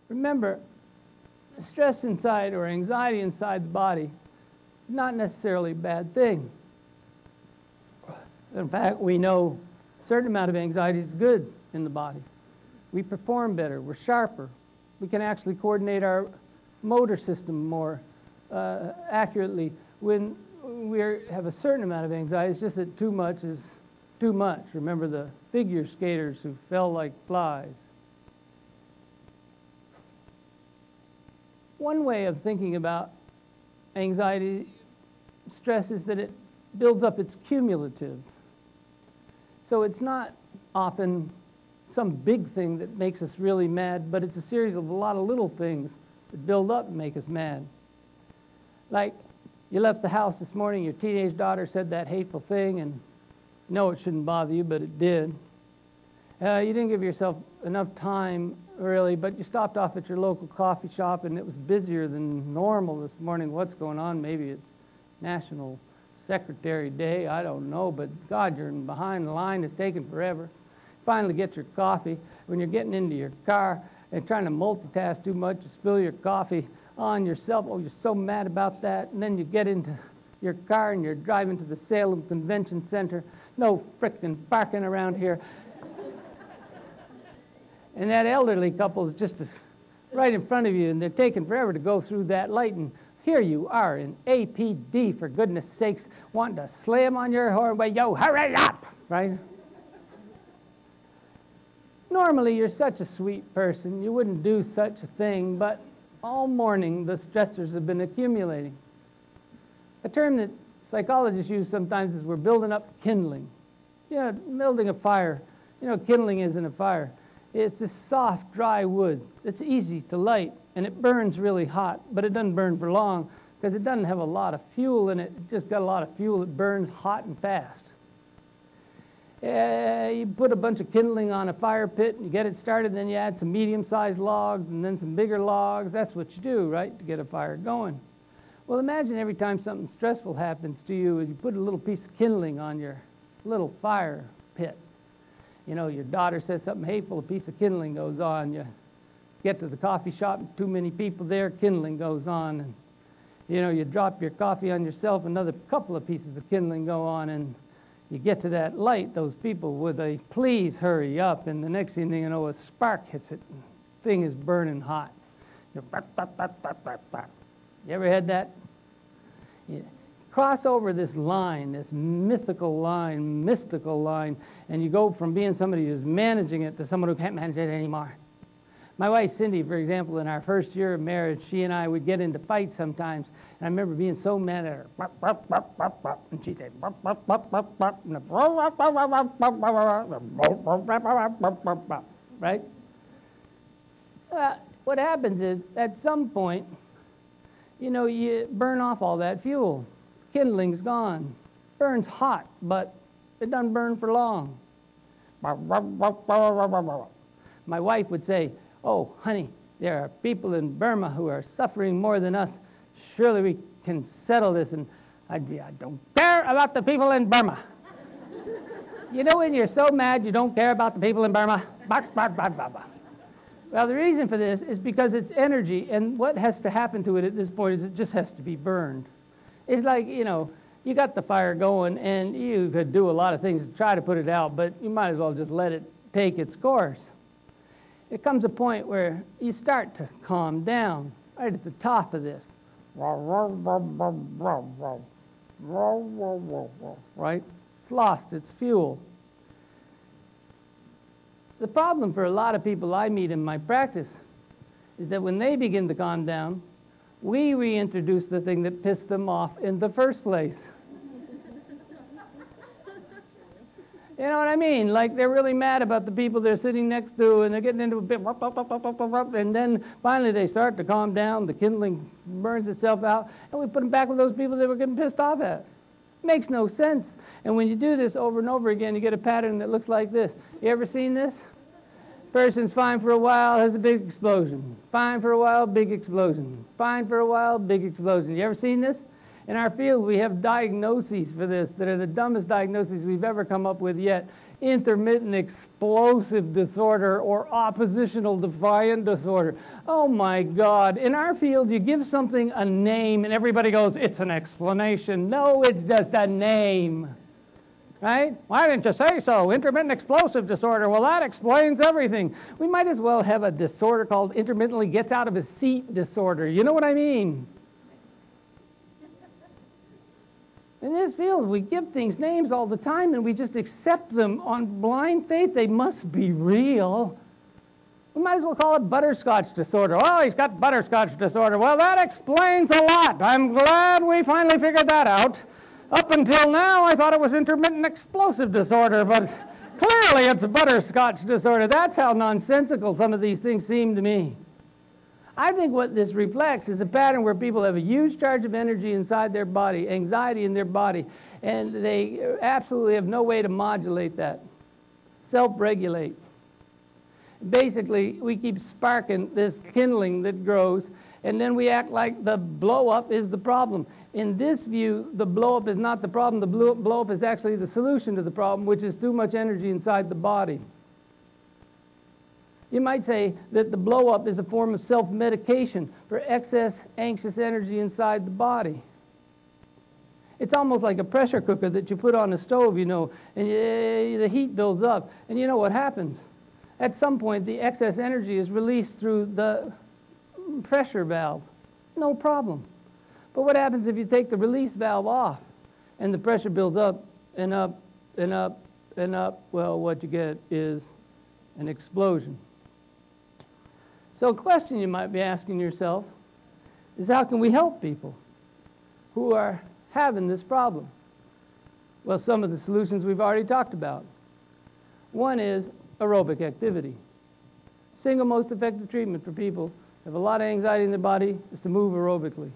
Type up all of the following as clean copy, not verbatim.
Remember, stress inside or anxiety inside the body is not necessarily a bad thing. In fact, we know a certain amount of anxiety is good in the body. We perform better, we're sharper. We can actually coordinate our motor system more accurately when we have a certain amount of anxiety. It's just that too much is too much. Remember the figure skaters who fell like flies. One way of thinking about anxiety, stress, is that it builds up, it's cumulative. So it's not often some big thing that makes us really mad, but it's a series of a lot of little things that build up and make us mad. Like, you left the house this morning, your teenage daughter said that hateful thing, and you know it shouldn't bother you, but it did. You didn't give yourself enough time really, but you stopped off at your local coffee shop and it was busier than normal this morning. What's going on? Maybe it's National Secretary Day, I don't know, but God, you're behind the line, it's taking forever. Finally get your coffee. When you're getting into your car and trying to multitask too much, you spill your coffee on yourself. Oh, you're so mad about that. And then you get into your car and you're driving to the Salem Convention Center. No frickin' parking around here. And that elderly couple is just right in front of you, and they're taking forever to go through that light. And here you are in APD, for goodness sakes, wanting to slam on your horn. Well, yo, hurry up, right? Normally, you're such a sweet person. You wouldn't do such a thing, but all morning, the stressors have been accumulating. A term that psychologists use sometimes is we're building up kindling. You know, building a fire. You know, kindling isn't a fire. It's this soft, dry wood. It's easy to light, and it burns really hot, but it doesn't burn for long because it doesn't have a lot of fuel in it. It just got a lot of fuel. It burns hot and fast. You put a bunch of kindling on a fire pit, and you get it started, then you add some medium-sized logs and then some bigger logs. That's what you do, right, to get a fire going. Well, imagine every time something stressful happens to you, you put a little piece of kindling on your little fire pit. You know, your daughter says something hateful, a piece of kindling goes on. You get to the coffee shop, too many people there, kindling goes on. And, you know, you drop your coffee on yourself, another couple of pieces of kindling go on, and you get to that light, those people with a please hurry up, and the next thing you know, a spark hits it, and the thing is burning hot. You ever had that? Yeah. Cross over this line, this mystical line, and you go from being somebody who's managing it to someone who can't manage it anymore. My wife, Cindy, for example, in our first year of marriage, she and I would get into fights sometimes, and I remember being so mad at her. And she'd say, right? What happens is, at some point, you know, you burn off all that fuel. Kindling's gone. Burns hot, but it doesn't burn for long. My wife would say, oh, honey, there are people in Burma who are suffering more than us. Surely we can settle this. And I'd be, I don't care about the people in Burma. You know when you're so mad you don't care about the people in Burma? Well, the reason for this is because it's energy, and what has to happen to it at this point is it just has to be burned. It's like, you know, you got the fire going, and you could do a lot of things to try to put it out, but you might as well just let it take its course. It comes a point where you start to calm down right at the top of this. Right? It's lost its fuel. The problem for a lot of people I meet in my practice is that when they begin to calm down, we reintroduce the thing that pissed them off in the first place. You know what I mean? Like they're really mad about the people they're sitting next to, and they're getting into a bit, and then finally they start to calm down, the kindling burns itself out, and we put them back with those people they were getting pissed off at. It makes no sense. And when you do this over and over again, you get a pattern that looks like this. You ever seen this? Person's fine for a while, has a big explosion. Fine for a while, big explosion. Fine for a while, big explosion. You ever seen this? In our field, we have diagnoses for this that are the dumbest diagnoses we've ever come up with yet. intermittent explosive disorder or oppositional defiant disorder. Oh my God. In our field, you give something a name and everybody goes, it's an explanation. No, it's just a name. Right? Why didn't you say so? Intermittent explosive disorder. Well, that explains everything. We might as well have a disorder called intermittently gets out of his seat disorder. You know what I mean? In this field, we give things names all the time and we just accept them on blind faith. They must be real. We might as well call it butterscotch disorder. Oh, he's got butterscotch disorder. Well, that explains a lot. I'm glad we finally figured that out. Up until now, I thought it was intermittent explosive disorder, but clearly it's butterscotch disorder. That's how nonsensical some of these things seem to me. I think what this reflects is a pattern where people have a huge charge of energy inside their body, anxiety in their body, and they absolutely have no way to modulate that, self-regulate. Basically, we keep sparking this kindling that grows, and then we act like the blow-up is the problem. In this view, the blow-up is not the problem. The blow-up is actually the solution to the problem, which is too much energy inside the body. You might say that the blow-up is a form of self-medication for excess anxious energy inside the body. It's almost like a pressure cooker that you put on a stove, you know, and the heat builds up. And you know what happens? At some point, the excess energy is released through the pressure valve. No problem. But what happens if you take the release valve off and the pressure builds up and up and up and up? Well, what you get is an explosion. So a question you might be asking yourself is, how can we help people who are having this problem? Well, some of the solutions we've already talked about. One is aerobic activity. Single most effective treatment for people who have a lot of anxiety in their body is to move aerobically.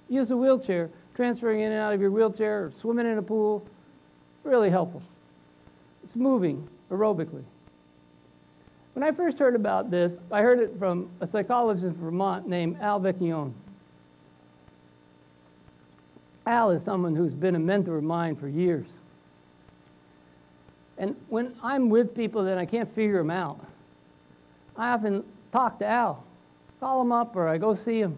Use a wheelchair, transferring in and out of your wheelchair or swimming in a pool, really helpful. It's moving aerobically. When I first heard about this, I heard it from a psychologist in Vermont named Al Vecchione. Al is someone who's been a mentor of mine for years. And when I'm with people that I can't figure them out, I often talk to Al, call him up, or I go see him.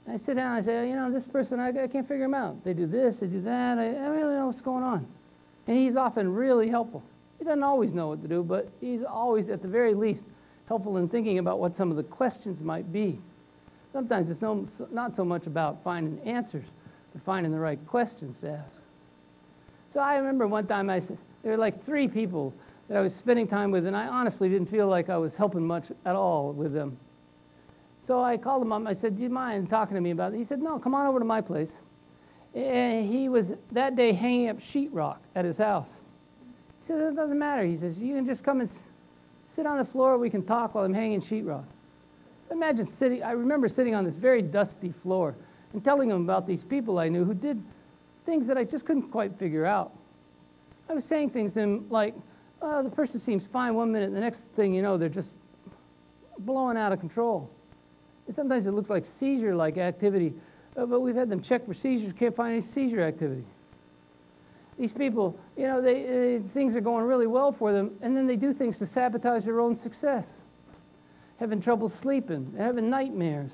I sit down and I say, you know, this person, I can't figure them out. They do this, they do that, I don't really know what's going on. And he's often really helpful. He doesn't always know what to do, but he's always, at the very least, helpful in thinking about what some of the questions might be. Sometimes it's not so much about finding answers, but finding the right questions to ask. So I remember one time there were like 3 people that I was spending time with, and I honestly didn't feel like I was helping much at all with them. So I called him up and I said, do you mind talking to me about it? He said, no, come on over to my place. And he was that day hanging up sheetrock at his house. He said, it doesn't matter. He says, you can just come and sit on the floor. We can talk while I'm hanging sheetrock. Imagine I remember sitting on this very dusty floor and telling him about these people I knew who did things that I just couldn't quite figure out. I was saying things to him like, oh, the person seems fine one minute, and the next thing you know, they're just blowing out of control. And sometimes it looks like seizure-like activity, but we've had them check for seizures, can't find any seizure activity. These people, you know, things are going really well for them, and then they do things to sabotage their own success. Having trouble sleeping, having nightmares.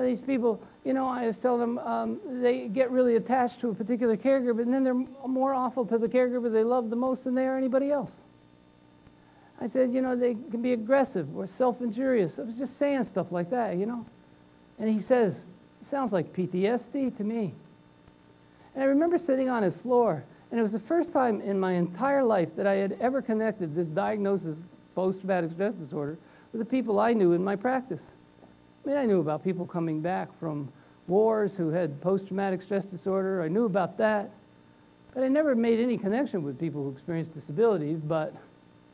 These people, you know, I was telling them, they get really attached to a particular caregiver, and then they're more awful to the caregiver they love the most than they are anybody else. I said, you know, they can be aggressive or self-injurious. I was just saying stuff like that, you know. And he says, it sounds like PTSD to me. And I remember sitting on his floor, and it was the first time in my entire life that I had ever connected this diagnosis of post-traumatic stress disorder with the people I knew in my practice. I mean, I knew about people coming back from wars who had post-traumatic stress disorder. I knew about that. But I never made any connection with people who experienced disabilities, but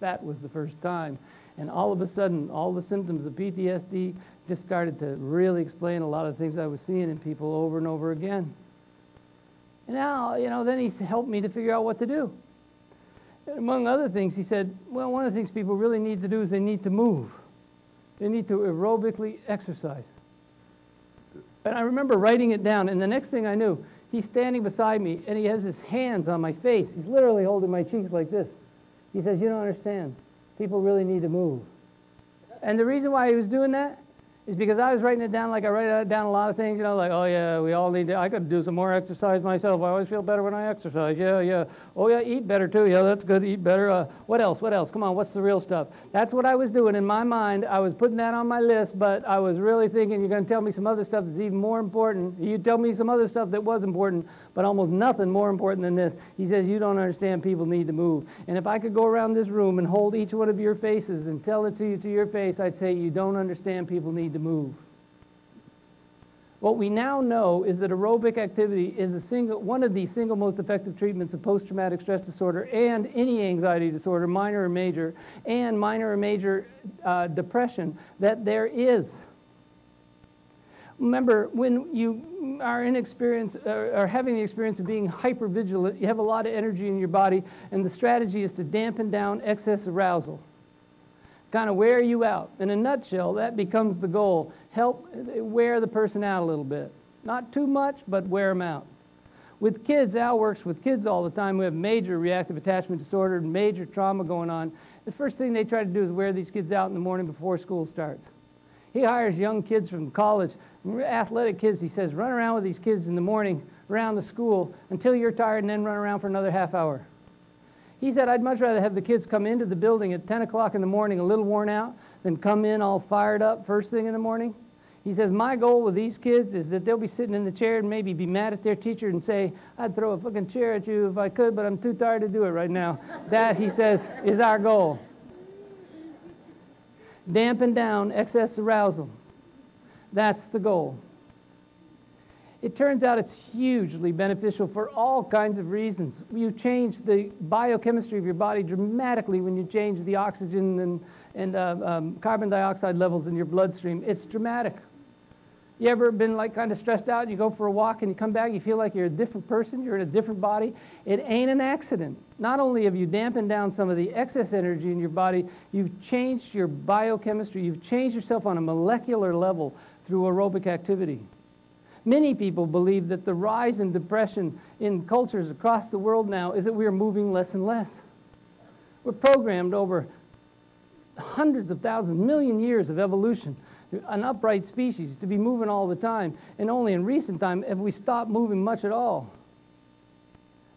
that was the first time. And all of a sudden, all the symptoms of PTSD just started to really explain a lot of things I was seeing in people over and over again. And now, you know, then he helped me to figure out what to do. And among other things, he said, well, one of the things people really need to do is they need to move. They need to aerobically exercise. And I remember writing it down, and the next thing I knew, he's standing beside me, and he has his hands on my face. He's literally holding my cheeks like this. He says, you don't understand. People really need to move. And the reason why he was doing that is because I was writing it down like I write down a lot of things, you know, like, oh yeah, we all need to, I could do some more exercise myself. I always feel better when I exercise. Yeah, yeah. Oh yeah, eat better too. Yeah, that's good, eat better. What else? What else? Come on, what's the real stuff? That's what I was doing in my mind. I was putting that on my list, but I was really thinking, you're going to tell me some other stuff that's even more important. You tell me some other stuff that was important, but almost nothing more important than this. He says, you don't understand, people need to move. And if I could go around this room and hold each one of your faces and tell it to you to your face, I'd say, you don't understand, people need to move. What we now know is that aerobic activity is one of the single most effective treatments of post-traumatic stress disorder and any anxiety disorder, minor or major, and minor or major depression, that there is. Remember, when you are are having the experience of being hypervigilant, you have a lot of energy in your body, and the strategy is to dampen down excess arousal. Kind of wear you out. In a nutshell, that becomes the goal. Help wear the person out a little bit. Not too much, but wear them out. With kids, Al works with kids all the time who have major reactive attachment disorder, major trauma going on. The first thing they try to do is wear these kids out in the morning before school starts. He hires young kids from college, athletic kids. He says, run around with these kids in the morning around the school until you're tired and then run around for another half hour. He said, I'd much rather have the kids come into the building at 10 o'clock in the morning a little worn out than come in all fired up first thing in the morning. He says, my goal with these kids is that they'll be sitting in the chair and maybe be mad at their teacher and say, I'd throw a fucking chair at you if I could, but I'm too tired to do it right now. That, he says, is our goal. Dampen down excess arousal. That's the goal. It turns out it's hugely beneficial for all kinds of reasons. You change the biochemistry of your body dramatically when you change the oxygen and carbon dioxide levels in your bloodstream. It's dramatic. You ever been like kind of stressed out, you go for a walk and you come back, you feel like you're a different person, you're in a different body? It ain't an accident. Not only have you dampened down some of the excess energy in your body, you've changed your biochemistry, you've changed yourself on a molecular level through aerobic activity. Many people believe that the rise in depression in cultures across the world now is that we are moving less and less. We're programmed over hundreds of thousands, million years of evolution, an upright species, to be moving all the time, and only in recent time have we stopped moving much at all.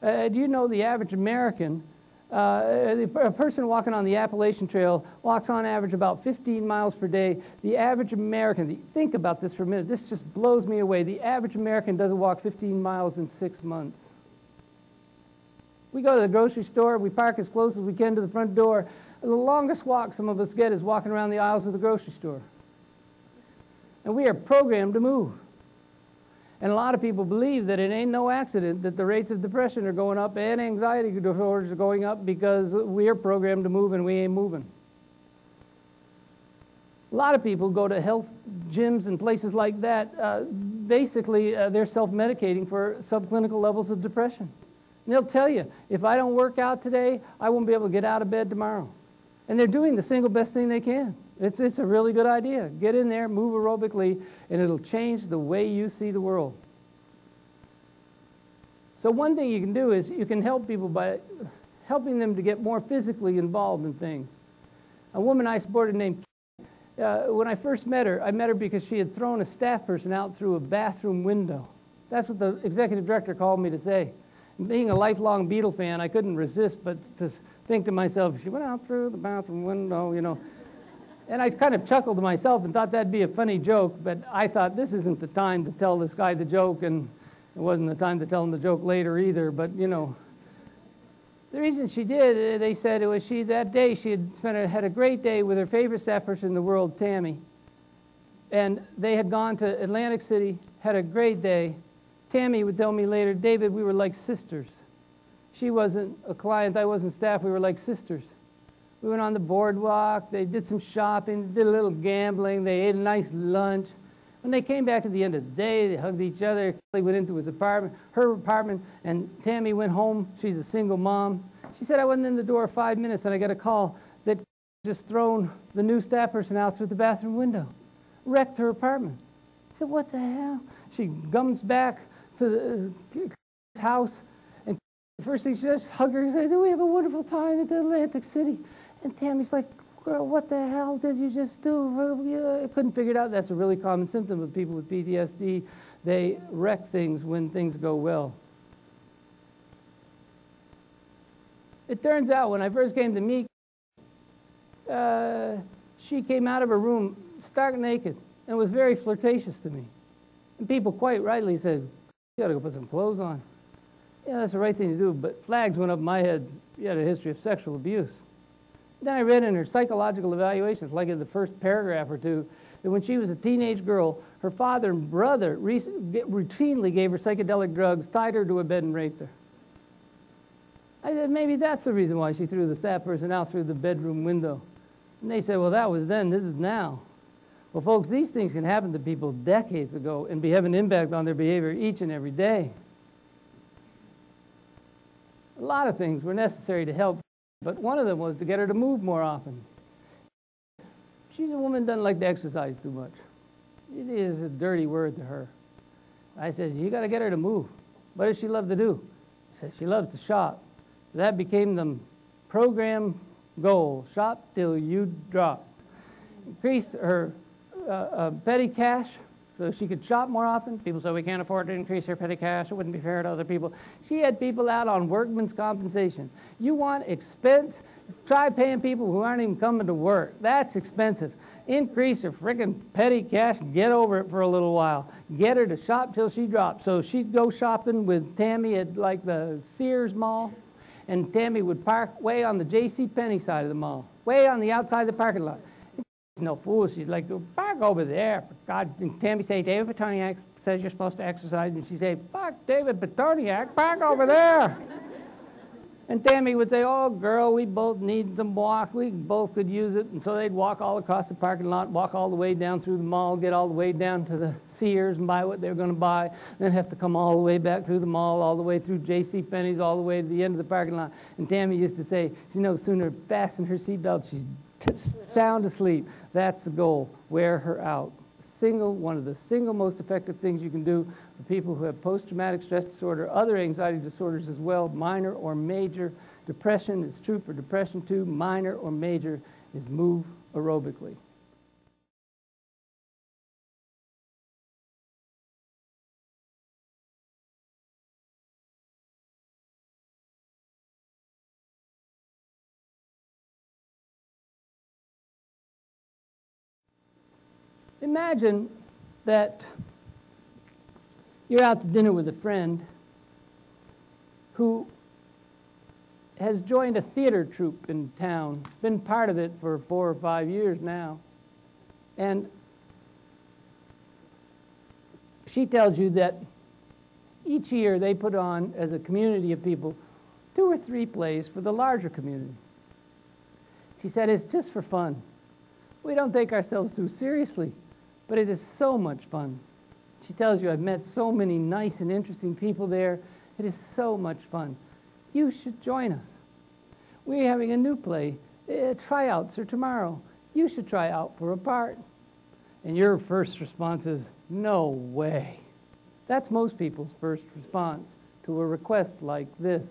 Do you know the average American, a person walking on the Appalachian Trail walks on average about 15 miles per day. The average American, think about this for a minute, this just blows me away. The average American doesn't walk 15 miles in 6 months. We go to the grocery store, we park as close as we can to the front door. The longest walk some of us get is walking around the aisles of the grocery store. And we are programmed to move. And a lot of people believe that it ain't no accident that the rates of depression are going up and anxiety disorders are going up because we are programmed to move and we ain't moving. A lot of people go to health gyms and places like that. Basically, they're self-medicating for subclinical levels of depression. And they'll tell you, if I don't work out today, I won't be able to get out of bed tomorrow. And they're doing the single best thing they can. It's a really good idea. Get in there, move aerobically, and it'll change the way you see the world. So one thing you can do is you can help people by helping them to get more physically involved in things. A woman I supported named when I first met her, I met her because she had thrown a staff person out through a bathroom window. That's what the executive director called me to say. Being a lifelong Beatle fan, I couldn't resist but to think to myself, she went out through the bathroom window, you know. And I kind of chuckled to myself and thought that'd be a funny joke, but I thought this isn't the time to tell this guy the joke, and it wasn't the time to tell him the joke later either, but you know. The reason she did, they said it was that day she had a great day with her favorite staff person in the world, Tammy. And they had gone to Atlantic City, had a great day. Tammy would tell me later, David, we were like sisters. She wasn't a client, I wasn't staff, we were like sisters. We went on the boardwalk, they did some shopping, did a little gambling, they ate a nice lunch. When they came back at the end of the day, they hugged each other. Kelly went into her apartment, and Tammy went home. She's a single mom. She said, I wasn't in the door 5 minutes, and I got a call that just thrown the new staff person out through the bathroom window, wrecked her apartment. I said, what the hell? She comes back to the house, and The first thing she does is hug her and say, we have a wonderful time at the Atlantic City. And Tammy's like, girl, what the hell did you just do? I couldn't figure it out. That's a really common symptom of people with PTSD. They wreck things when things go well. It turns out when I first came to meet, she came out of her room stark naked and was very flirtatious to me. And people quite rightly said, you got to go put some clothes on. Yeah, that's the right thing to do, but flags went up my head. You had a history of sexual abuse. Then I read in her psychological evaluations, like in the first paragraph or two, that when she was a teenage girl, her father and brother routinely gave her psychedelic drugs, tied her to a bed, and raped her. I said, maybe that's the reason why she threw the staff person out through the bedroom window. And they said, well, that was then, this is now. Well, folks, these things can happen to people decades ago and have an impact on their behavior each and every day. A lot of things were necessary to help, but one of them was to get her to move more often. She's a woman who doesn't like to exercise too much. It is a dirty word to her. I said, you got to get her to move. What does she love to do? She said, she loves to shop. That became the program goal, shop till you drop. Increased her petty cash so she could shop more often. People said, we can't afford to increase her petty cash. It wouldn't be fair to other people. She had people out on workman's compensation. You want expense? Try paying people who aren't even coming to work. That's expensive. Increase her frickin' petty cash and get over it for a little while. Get her to shop till she drops. So she'd go shopping with Tammy at like the Sears Mall, and Tammy would park way on the J.C. Penney side of the mall, way on the outside of the parking lot. No fool. She'd like to park over there. For God, and Tammy say, David Pitonyak says you're supposed to exercise. And she'd say, fuck David Pitonyak, park over there. And Tammy would say, oh, girl, we both need some walk. We both could use it. And so they'd walk all across the parking lot, walk all the way down through the mall, get all the way down to the Sears and buy what they were going to buy, then have to come all the way back through the mall, all the way through J.C. Penney's, all the way to the end of the parking lot. And Tammy used to say, she no sooner fastened her seatbelt, she's sound asleep. That's the goal. Wear her out. One of the single most effective things you can do for people who have post-traumatic stress disorder, other anxiety disorders as well, minor or major. Depression is true for depression too. Minor or major is move aerobically. Imagine that you're out to dinner with a friend who has joined a theater troupe in town, been part of it for 4 or 5 years now, and she tells you that each year they put on, as a community of people, 2 or 3 plays for the larger community. She said, it's just for fun. We don't take ourselves too seriously. But it is so much fun. She tells you, I've met so many nice and interesting people there. It is so much fun. You should join us. We're having a new play. Tryouts are tomorrow. You should try out for a part. And your first response is, no way. That's most people's first response to a request like this.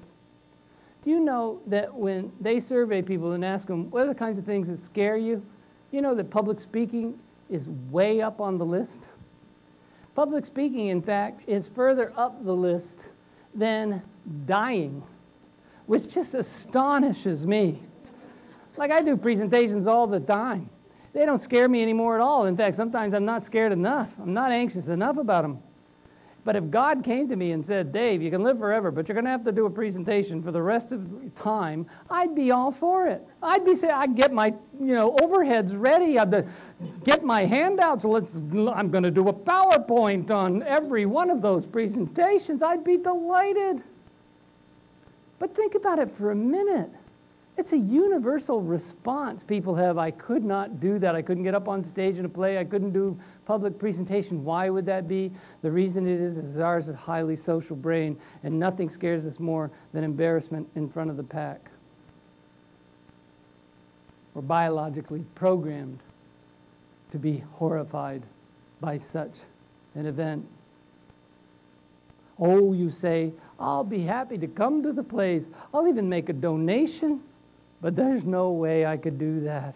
Do you know that when they survey people and ask them, what are the kinds of things that scare you? You know that public speaking is way up on the list. Public speaking, in fact, is further up the list than dying, which just astonishes me. Like, I do presentations all the time. They don't scare me anymore at all. In fact, sometimes I'm not scared enough. I'm not anxious enough about them. But if God came to me and said, Dave, you can live forever, but you're going to have to do a presentation for the rest of the time, I'd be all for it. I'd be saying, I'd get my overheads ready. I'd get my handouts. I'm going to do a PowerPoint on every one of those presentations. I'd be delighted. But think about it for a minute. It's a universal response people have. I could not do that. I couldn't get up on stage in a play. I couldn't do public presentation. Why would that be? The reason it is ours is a highly social brain, and nothing scares us more than embarrassment in front of the pack. We're biologically programmed to be horrified by such an event. Oh, you say, I'll be happy to come to the place. I'll even make a donation, but there's no way I could do that.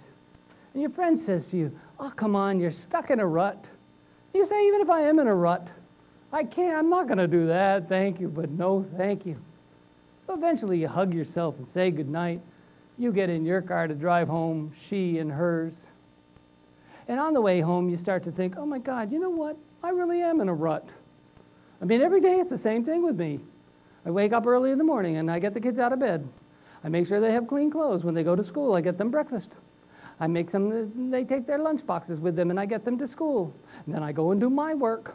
And your friend says to you, oh, come on, you're stuck in a rut. You say, even if I am in a rut, I'm not going to do that, thank you, but no thank you. So eventually you hug yourself and say goodnight. You get in your car to drive home, she in hers. And on the way home, you start to think, oh my God, you know what? I really am in a rut. I mean, every day it's the same thing with me. I wake up early in the morning and I get the kids out of bed. I make sure they have clean clothes. When they go to school, I get them breakfast. I make them, they take their lunch boxes with them and I get them to school. And then I go and do my work.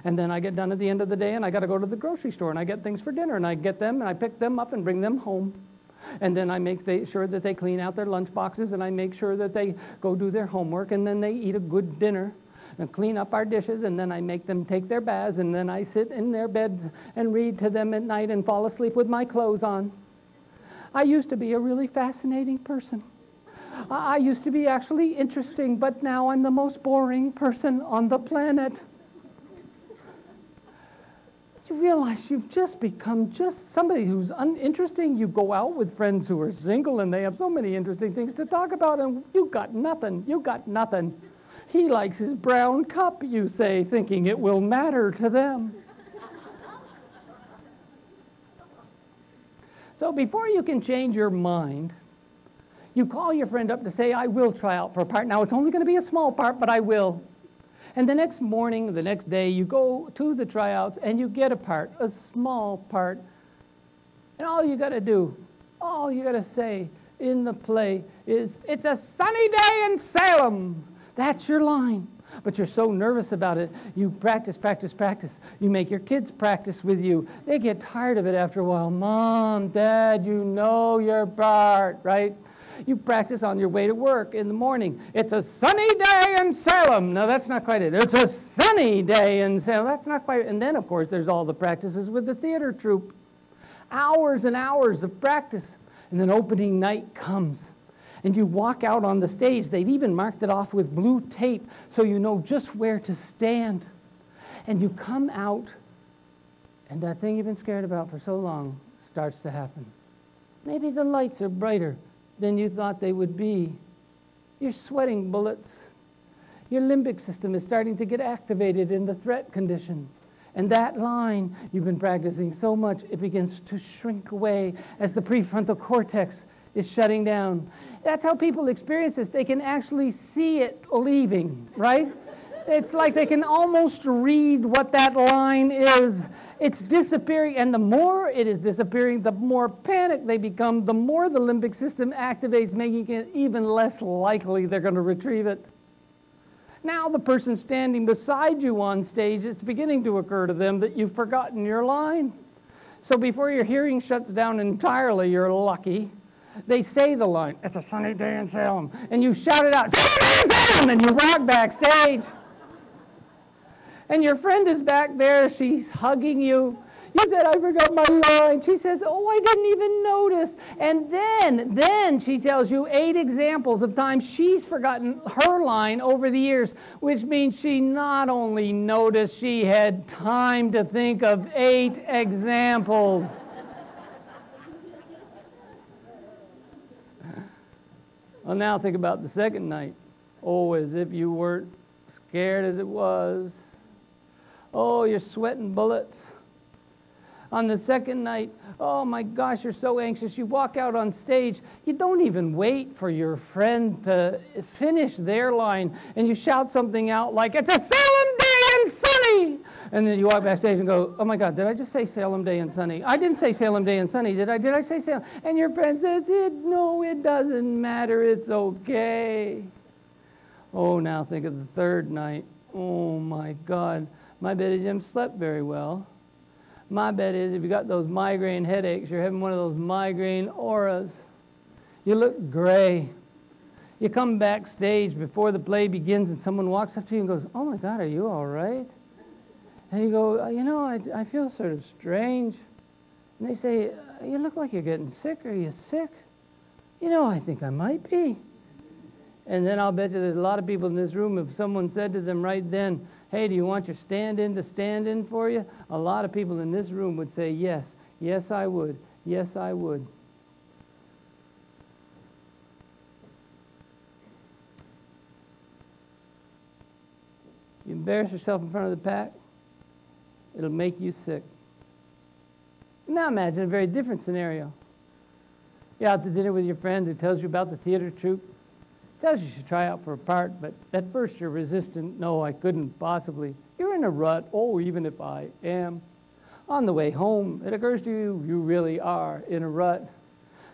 And then I get done at the end of the day and I got to go to the grocery store and I get things for dinner and I get them and I pick them up and bring them home. And then I make sure that they clean out their lunch boxes and I make sure that they go do their homework and then they eat a good dinner and clean up our dishes and then I make them take their baths and then I sit in their bed and read to them at night and fall asleep with my clothes on. I used to be a really fascinating person. I used to be actually interesting, but now I'm the most boring person on the planet. You realize you've just become just somebody who's uninteresting. You go out with friends who are single and they have so many interesting things to talk about and you got nothing, you got nothing. He likes his brown cup, you say, thinking it will matter to them. So before you can change your mind, you call your friend up to say, I will try out for a part. Now it's only going to be a small part, but I will. And the next morning, the next day, you go to the tryouts and you get a part, a small part. And all you got to do, all you got to say in the play is, it's a sunny day in Salem. That's your line. But you're so nervous about it, you practice, practice, practice. You make your kids practice with you. They get tired of it after a while. Mom, Dad, you know your part, right? You practice on your way to work in the morning. It's a sunny day in Salem. No, that's not quite it. It's a sunny day in Salem. That's not quite it. And then, of course, there's all the practices with the theater troupe. Hours and hours of practice. And then opening night comes. And you walk out on the stage. They've even marked it off with blue tape so you know just where to stand. And you come out, and that thing you've been scared about for so long starts to happen. Maybe the lights are brighter than you thought they would be. You're sweating bullets. Your limbic system is starting to get activated in the threat condition. And that line you've been practicing so much, it begins to shrink away as the prefrontal cortex is shutting down. That's how people experience this. They can actually see it leaving, right? It's like they can almost read what that line is. It's disappearing, and the more it is disappearing, the more panicked they become, the more the limbic system activates, making it even less likely they're going to retrieve it. Now the person standing beside you on stage, it's beginning to occur to them that you've forgotten your line. So before your hearing shuts down entirely, you're lucky, they say the line, it's a sunny day in Salem, and you shout it out, sunny day in Salem, and you walk backstage. And your friend is back there, she's hugging you. You said, I forgot my line. She says, oh, I didn't even notice. And then she tells you 8 examples of times she's forgotten her line over the years, which means she not only noticed, she had time to think of 8 examples. Well, now think about the second night. Oh, as if you weren't scared as it was. Oh, you're sweating bullets. On the second night, oh my gosh, you're so anxious. You walk out on stage. You don't even wait for your friend to finish their line, and you shout something out like, it's a Salem day and sunny. And then you walk backstage and go, oh my God, did I just say Salem day and sunny? I didn't say Salem day and sunny, did I? Did I say Salem? And your friend says, no, it doesn't matter. It's okay. Oh, now think of the third night. Oh my God. My bet is you haven't slept very well. My bet is if you got those migraine headaches, you're having one of those migraine auras. You look gray. You come backstage before the play begins and someone walks up to you and goes, oh my God, are you all right? And you go, you know, I feel sort of strange. And they say, you look like you're getting sick. Are you sick? You know, I think I might be. And then I'll bet you there's a lot of people in this room, if someone said to them right then, hey, do you want your stand-in to stand in for you? A lot of people in this room would say, yes, yes I would, yes I would. You embarrass yourself in front of the pack, it'll make you sick. Now imagine a very different scenario. You're out to dinner with your friend who tells you about the theater troupe, tells you should try out for a part, but at first you're resistant. No, I couldn't possibly. You're in a rut. Oh, even if I am. On the way home, it occurs to you, you really are in a rut.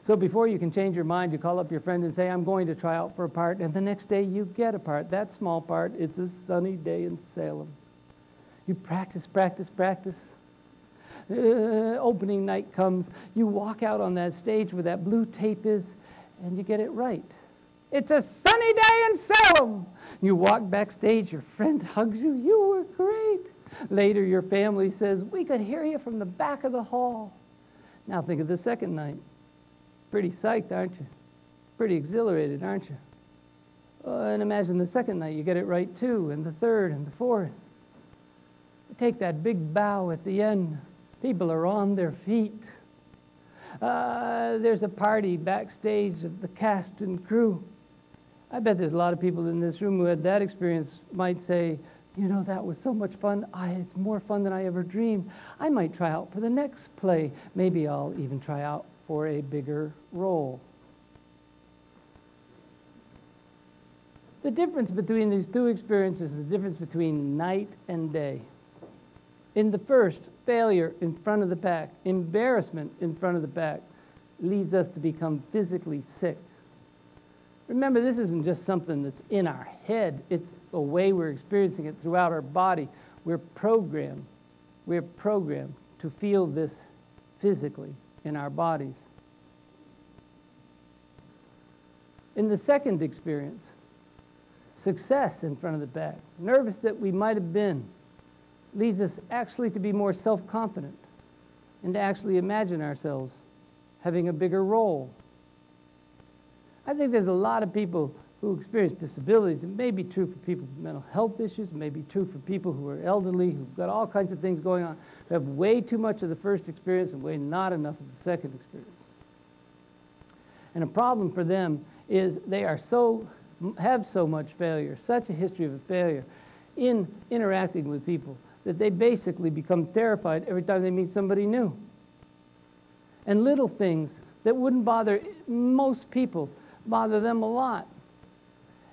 So before you can change your mind, you call up your friend and say, I'm going to try out for a part, and the next day you get a part. That small part, it's a sunny day in Salem. You practice, practice, practice. Opening night comes. You walk out on that stage where that blue tape is, and you get it right. It's a sunny day in Salem. You walk backstage, your friend hugs you. You were great. Later, your family says, we could hear you from the back of the hall. Now think of the second night. Pretty psyched, aren't you? Pretty exhilarated, aren't you? And imagine the second night, you get it right too, and the third, and the fourth. You take that big bow at the end. People are on their feet. There's a party backstage of the cast and crew. I bet there's a lot of people in this room who had that experience might say, you know, that was so much fun. It's more fun than I ever dreamed. I might try out for the next play. Maybe I'll even try out for a bigger role. The difference between these two experiences is the difference between night and day. In the first, failure in front of the pack, embarrassment in front of the pack, leads us to become physically sick. Remember, this isn't just something that's in our head. It's the way we're experiencing it throughout our body. We're programmed to feel this physically in our bodies. In the second experience, success in front of the pack, nervous that we might have been, leads us actually to be more self-confident and to actually imagine ourselves having a bigger role. I think there's a lot of people who experience disabilities. It may be true for people with mental health issues. It may be true for people who are elderly, who've got all kinds of things going on, who have way too much of the first experience and way not enough of the second experience. And a problem for them is they have so much failure, such a history of failure in interacting with people, that they basically become terrified every time they meet somebody new. And little things that wouldn't bother most people bother them a lot.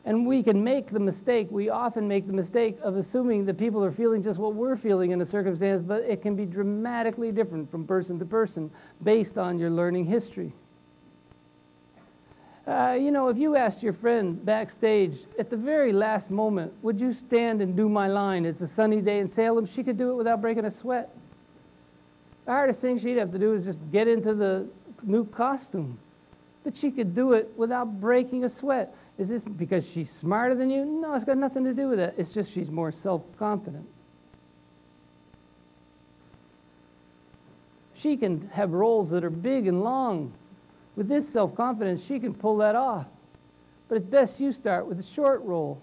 And we can make the mistake, we often make the mistake of assuming that people are feeling just what we're feeling in a circumstance, but it can be dramatically different from person to person based on your learning history. You know, if you asked your friend backstage at the very last moment, would you stand and do my line, it's a sunny day in Salem, she could do it without breaking a sweat. The hardest thing she'd have to do is just get into the new costume. But she could do it without breaking a sweat. Is this because she's smarter than you? No, it's got nothing to do with that. It's just she's more self-confident. She can have roles that are big and long. With this self-confidence, she can pull that off. But it's best you start with a short role.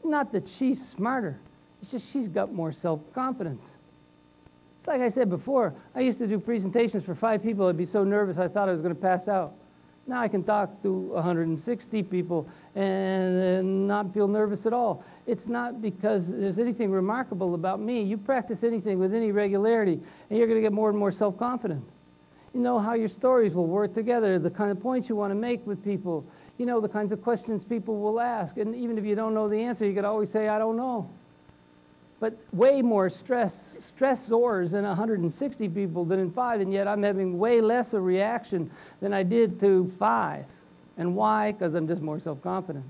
Not that she's smarter. It's just she's got more self-confidence. Like I said before, I used to do presentations for 5 people. I'd be so nervous I thought I was going to pass out. Now I can talk to 160 people and not feel nervous at all. It's not because there's anything remarkable about me. You practice anything with any regularity, and you're going to get more and more self-confident. You know how your stories will work together, the kind of points you want to make with people. You know the kinds of questions people will ask. And even if you don't know the answer, you could always say, I don't know. But way more stressors in 160 people than in 5, and yet I'm having way less a reaction than I did to 5. And why? Because I'm just more self-confident.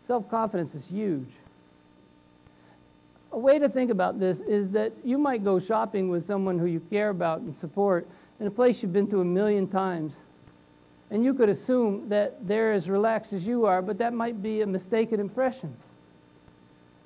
Self-confidence is huge. A way to think about this is that you might go shopping with someone who you care about and support in a place you've been to 1,000,000 times. And you could assume that they're as relaxed as you are, but that might be a mistaken impression.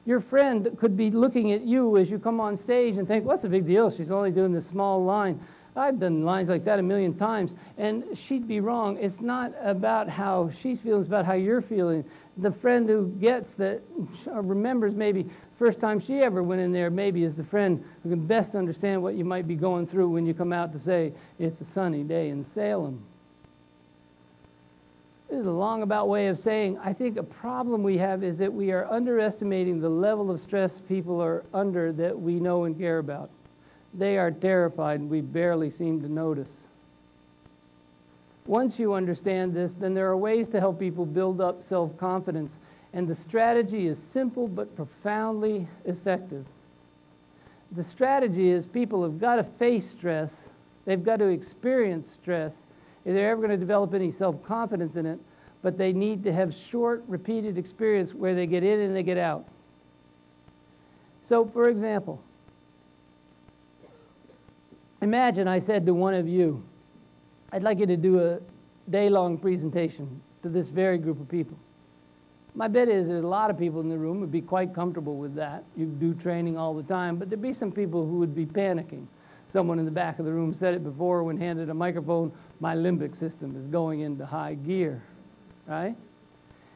Your friend could be looking at you as you come on stage and think, what's the big deal? She's only doing this small line. I've done lines like that a million times, and she'd be wrong. It's not about how she's feeling, it's about how you're feeling. The friend who gets that, remembers maybe first time she ever went in there, maybe is the friend who can best understand what you might be going through when you come out to say, it's a sunny day in Salem. This is a long about way of saying, I think a problem we have is that we are underestimating the level of stress people are under that we know and care about. They are terrified and we barely seem to notice. Once you understand this, then there are ways to help people build up self-confidence, and the strategy is simple but profoundly effective. The strategy is people have got to face stress, they've got to experience stress, if they're ever going to develop any self-confidence in it, but they need to have short, repeated experience where they get in and they get out. So, for example, imagine I said to one of you, I'd like you to do a day-long presentation to this very group of people. My bet is there's a lot of people in the room would be quite comfortable with that. You do training all the time, but there'd be some people who would be panicking. Someone in the back of the room said it before when handed a microphone, my limbic system is going into high gear, right?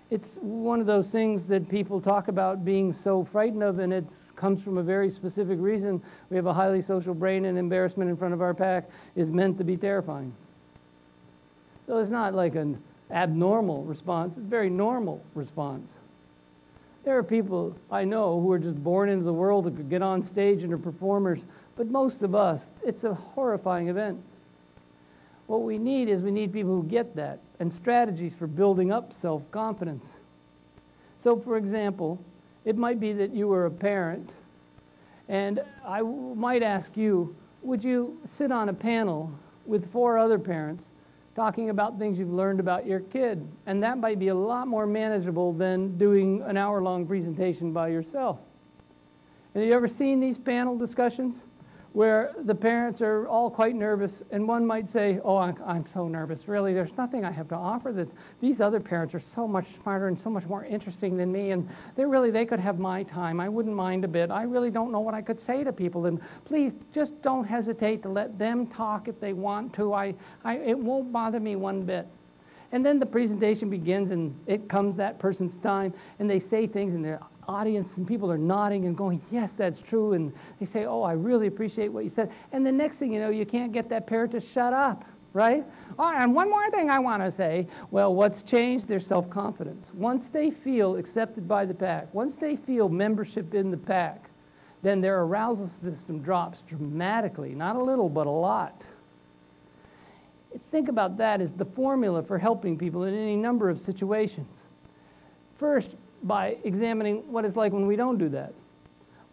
It's one of those things that people talk about being so frightened of, and it comes from a very specific reason. We have a highly social brain, and embarrassment in front of our pack is meant to be terrifying. So it's not like an abnormal response, it's a very normal response. There are people I know who are just born into the world who could get on stage and are performers, but most of us, it's a horrifying event. What we need is we need people who get that and strategies for building up self-confidence. So, for example, it might be that you were a parent, and I might ask you, would you sit on a panel with 4 other parents talking about things you've learned about your kid? And that might be a lot more manageable than doing an hour-long presentation by yourself. And have you ever seen these panel discussions where the parents are all quite nervous, and one might say, oh, I'm so nervous. Really, there's nothing I have to offer. That these other parents are so much smarter and so much more interesting than me, and they could have my time. I wouldn't mind a bit. I really don't know what I could say to people, and please just don't hesitate to let them talk if they want to. It won't bother me one bit. And then the presentation begins, and it comes that person's time, and they say things, and their audience and people are nodding and going, yes, that's true, and they say, oh, I really appreciate what you said. And the next thing you know, you can't get that parent to shut up, right? Oh, and one more thing I want to say. Well, what's changed? Their self-confidence. Once they feel accepted by the pack, once they feel membership in the pack, then their arousal system drops dramatically, not a little, but a lot. Think about that as the formula for helping people in any number of situations. First, by examining what it's like when we don't do that.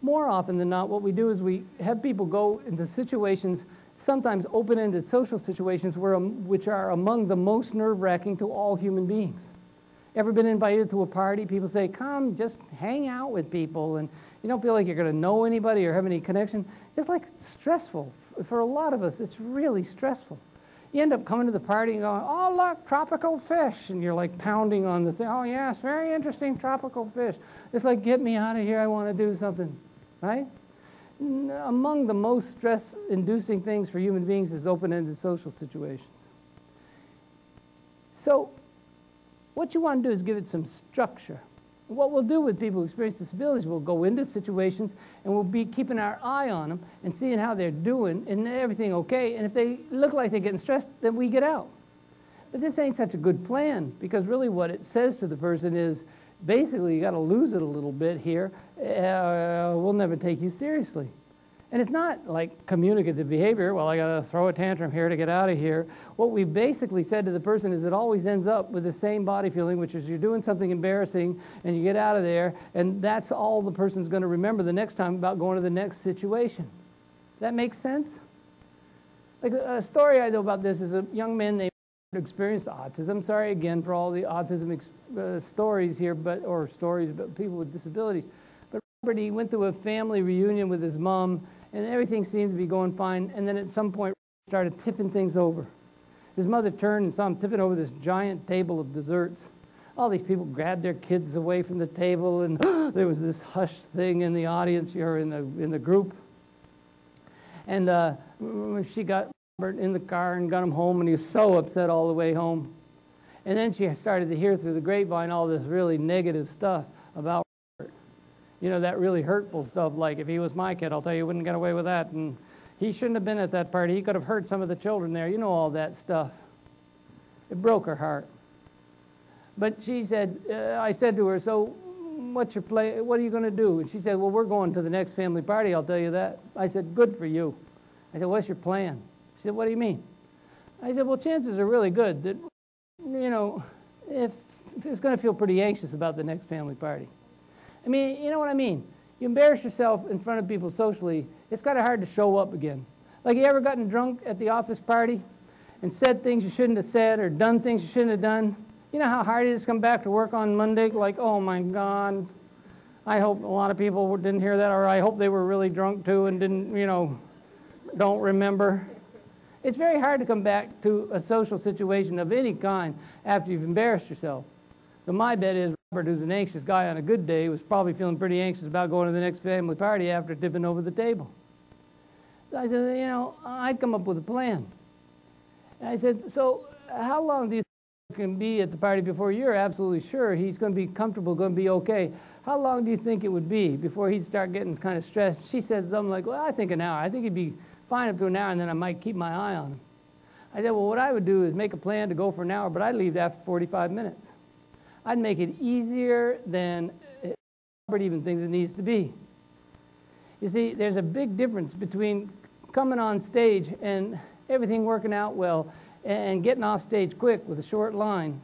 More often than not, what we do is we have people go into situations, sometimes open-ended social situations, which are among the most nerve-wracking to all human beings. Ever been invited to a party? People say, come, just hang out with people, and you don't feel like you're going to know anybody or have any connection. It's like stressful. For a lot of us, it's really stressful. You end up coming to the party and going, oh, look, tropical fish. And you're like pounding on the thing. Oh, yes, very interesting tropical fish. It's like, get me out of here. I want to do something, right? Among the most stress-inducing things for human beings is open-ended social situations. So what you want to do is give it some structure. What we'll do with people who experience disabilities, we'll go into situations and we'll be keeping our eye on them and seeing how they're doing and everything okay. And if they look like they're getting stressed, then we get out. But this ain't such a good plan, because really what it says to the person is, basically, you got to lose it a little bit here. We'll never take you seriously. And it's not like communicative behavior. Well, I got to throw a tantrum here to get out of here. What we basically said to the person is it always ends up with the same body feeling, which is you're doing something embarrassing and you get out of there, and that's all the person's going to remember the next time about going to the next situation. That makes sense? Like a story I know about this is a young man named experienced autism. Sorry again for all the autism stories here, or stories about people with disabilities. But Robert, he went to a family reunion with his mom, and everything seemed to be going fine, and then at some point started tipping things over. His mother turned and saw him tipping over this giant table of desserts. All these people grabbed their kids away from the table, and there was this hushed thing in the audience or in the group. And when she got Robert in the car and got him home, and he was so upset all the way home. And then she started to hear through the grapevine all this really negative stuff about Robert. You know, that really hurtful stuff, like, if he was my kid, I'll tell you, he wouldn't get away with that. And he shouldn't have been at that party. He could have hurt some of the children there. You know, all that stuff. It broke her heart. But she said, I said to her, so what's your play? What are you going to do? And she said, well, we're going to the next family party, I'll tell you that. I said, good for you. I said, what's your plan? She said, what do you mean? I said, well, chances are really good that, you know, if it's going to feel pretty anxious about the next family party. I mean, you know what I mean? You embarrass yourself in front of people socially, it's kind of hard to show up again. Like, you ever gotten drunk at the office party and said things you shouldn't have said or done things you shouldn't have done? You know how hard it is to come back to work on Monday? Like, oh my God, I hope a lot of people didn't hear that, or I hope they were really drunk too and didn't, you know, don't remember. It's very hard to come back to a social situation of any kind after you've embarrassed yourself. So my bet is Robert, who's an anxious guy on a good day, was probably feeling pretty anxious about going to the next family party after tipping over the table. So I said, you know, I'd come up with a plan. And I said, so how long do you think he can be at the party before you're absolutely sure he's going to be comfortable, going to be okay? How long do you think it would be before he'd start getting kind of stressed? She said something like, well, I think an hour. I think he'd be fine up to an hour, and then I might keep my eye on him. I said, well, what I would do is make a plan to go for an hour, but I'd leave after 45 minutes. I'd make it easier than Robert even thinks it needs to be. You see, there's a big difference between coming on stage and everything working out well and getting off stage quick with a short line,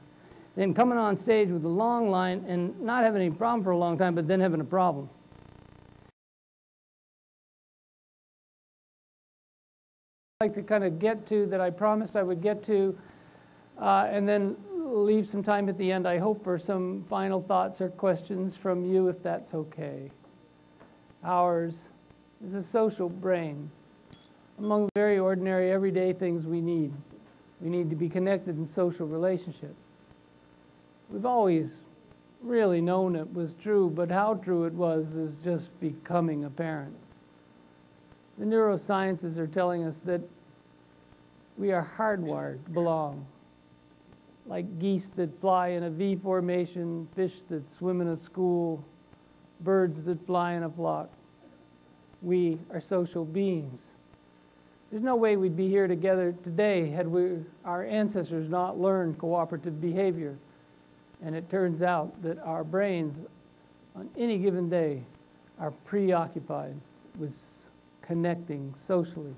then coming on stage with a long line and not having any problem for a long time, but then having a problem. I'd like to kind of get to that I promised I would get to, and then leave some time at the end, I hope, for some final thoughts or questions from you, if that's okay. Ours is a social brain. Among the very ordinary, everyday things we need to be connected in social relationship. We've always really known it was true, but how true it was is just becoming apparent. The neurosciences are telling us that we are hardwired to belong. Like geese that fly in a V formation, fish that swim in a school, birds that fly in a flock. We are social beings. There's no way we'd be here together today had our ancestors not learned cooperative behavior. And it turns out that our brains, on any given day, are preoccupied with connecting socially.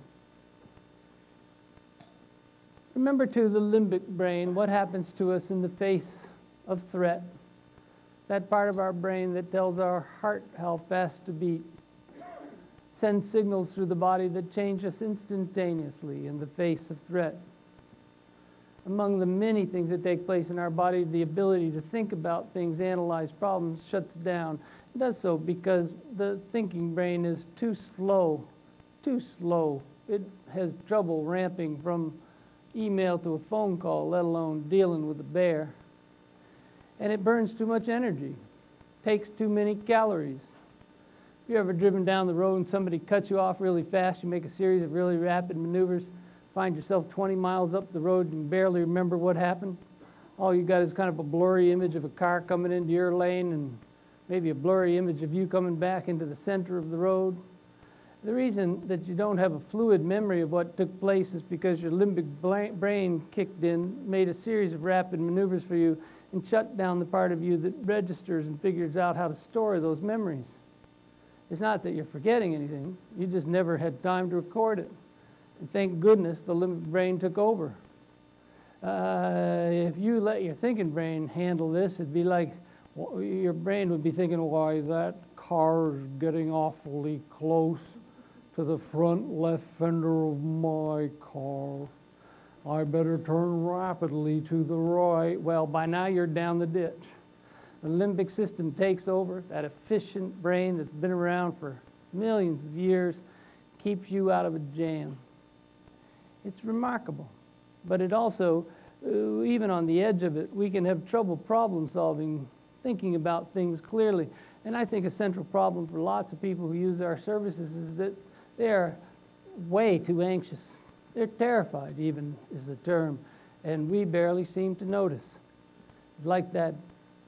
Remember, too, the limbic brain, what happens to us in the face of threat. That part of our brain that tells our heart how fast to beat, sends signals through the body that change us instantaneously in the face of threat. Among the many things that take place in our body, the ability to think about things, analyze problems, shuts down. It does so because the thinking brain is too slow. It has trouble ramping from email to a phone call, let alone dealing with a bear. And it burns too much energy, takes too many calories. If you've ever driven down the road and somebody cuts you off really fast, you make a series of really rapid maneuvers, find yourself 20 miles up the road and barely remember what happened. All you got is kind of a blurry image of a car coming into your lane and maybe a blurry image of you coming back into the center of the road. The reason that you don't have a fluid memory of what took place is because your limbic brain kicked in, made a series of rapid maneuvers for you, and shut down the part of you that registers and figures out how to store those memories. It's not that you're forgetting anything, you just never had time to record it. And thank goodness the limbic brain took over. If you let your thinking brain handle this, it'd be like your brain would be thinking, why, that car's getting awfully close to the front left fender of my car. I better turn rapidly to the right. Well, by now you're down the ditch. The limbic system takes over, that efficient brain that's been around for millions of years, keeps you out of a jam. It's remarkable. But it also, even on the edge of it, we can have trouble problem solving, thinking about things clearly. And I think a central problem for lots of people who use our services is that they are way too anxious. They're terrified, even, is the term, and we barely seem to notice. It's like that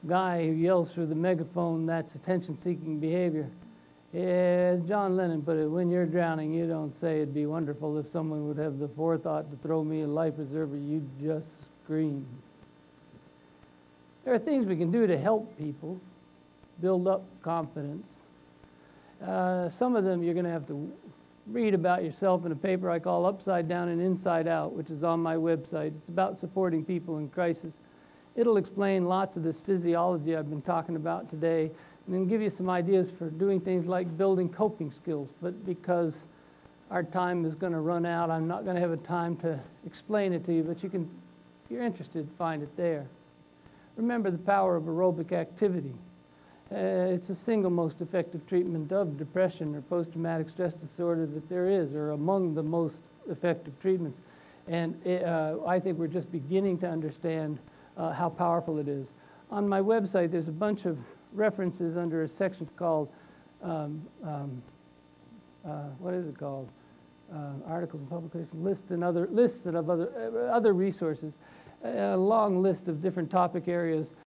guy who yells through the megaphone, that's attention-seeking behavior. As John Lennon put it, when you're drowning, you don't say it'd be wonderful if someone would have the forethought to throw me a life preserver, you just scream. There are things we can do to help people build up confidence. Some of them you're going to have to read about yourself in a paper I call Upside Down and Inside Out, which is on my website. It's about supporting people in crisis. It'll explain lots of this physiology I've been talking about today, and then give you some ideas for doing things like building coping skills. But because our time is going to run out, I'm not going to have a time to explain it to you, but you can, if you're interested, find it there. Remember the power of aerobic activity. It's the single most effective treatment of depression or post-traumatic stress disorder that there is, or among the most effective treatments. And I think we're just beginning to understand how powerful it is. On my website, there's a bunch of references under a section called, what is it called? Articles and publications, lists of other resources. A long list of different topic areas